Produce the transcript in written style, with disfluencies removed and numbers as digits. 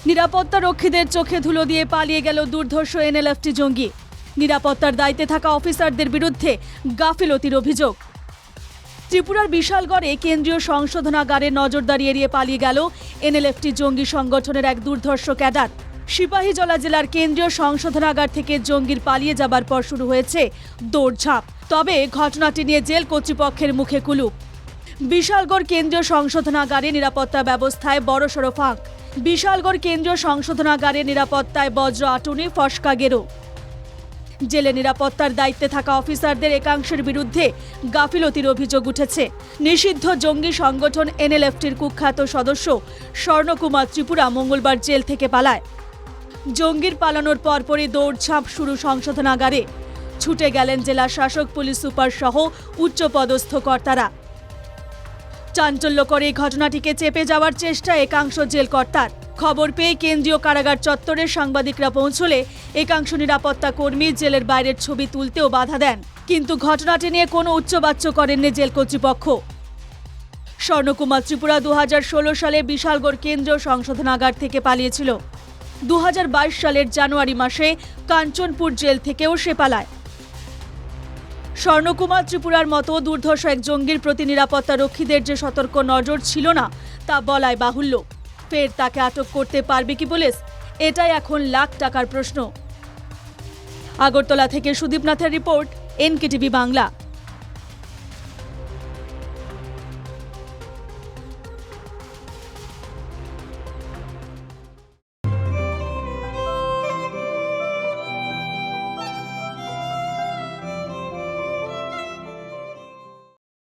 নিরাপত্তা রক্ষীদের চোখে ধুলো দিয়ে পালিয়ে গেল দুর্ধর্ষ এনএলএফটি জঙ্গি। নিরাপত্তার দায়িত্বে থাকা অফিসারদের বিরুদ্ধে গাফিলতির অভিযোগ। ত্রিপুরার বিশালগড়ে কেন্দ্রীয় সংশোধনাগারে নজরদারি এড়িয়ে পালিয়ে গেল এনএলএফটি জঙ্গি সংগঠনের এক দুর্ধর্ষ ক্যাডার। সিপাহীজলা জেলার কেন্দ্রীয় সংশোধনাগার থেকে জঙ্গির পালিয়ে যাবার পর শুরু হয়েছে দৌড়ঝাঁপ। তবে ঘটনাটি নিয়ে জেল কর্তৃপক্ষের মুখে কুলুপ। বিশালগড় কেন্দ্রীয় সংশোধনাগারে নিরাপত্তা ব্যবস্থায় বড়সড় ফাঁক। বিশালগড় কেন্দ্রীয় সংশোধনাগারে নিরাপত্তায় বজ্র আটুনি, ফসকা গেরো। জেলে নিরাপত্তার দায়িত্বে থাকা অফিসারদের একাংশের বিরুদ্ধে গাফিলতির অভিযোগ উঠেছে। নিষিদ্ধ জঙ্গি সংগঠন এনএলএফটির কুখ্যাত সদস্য স্বর্ণকুমার ত্রিপুরা মঙ্গলবার জেল থেকে পালায়। জঙ্গির পালানোর পরপরই দৌড়ঝাঁপ শুরু সংশোধনাগারে। ছুটে গেলেন জেলা শাসক, পুলিশ সুপার সহ উচ্চপদস্থ কর্তারা। চাঞ্চল্যকর এই ঘটনাটিকে চেপে যাওয়ার চেষ্টা একাংশ জেল কর্তার। খবর পেয়ে কেন্দ্রীয় কারাগার চত্বরে সাংবাদিকরা পৌঁছলে একাংশ নিরাপত্তা কর্মী জেলের বাইরের ছবি তুলতেও বাধা দেন। কিন্তু ঘটনাটি নিয়ে কোনো উচ্চবাচ্য করেননি জেল কর্তৃপক্ষ। স্বর্ণকুমার ত্রিপুরা 2016 সালে বিশালগড় কেন্দ্রীয় সংশোধনাগার থেকে পালিয়েছিল। 2022 সালের জানুয়ারি মাসে কাঞ্চনপুর জেল থেকেও সে পালায়। স্বর্ণকুমার ত্রিপুরার মতো দুর্ধর্ষ এক জঙ্গির প্রতি নিরাপত্তা রক্ষীদের যে সতর্ক নজর ছিল না তা বলাই বাহুল্য। ফের তাকে আটক করতে পারবে কি পুলিশ? এটাই এখন লাখ টাকার প্রশ্ন। আগরতলা থেকে সুদীপ নাথের রিপোর্ট, এনকেটিভি বাংলা।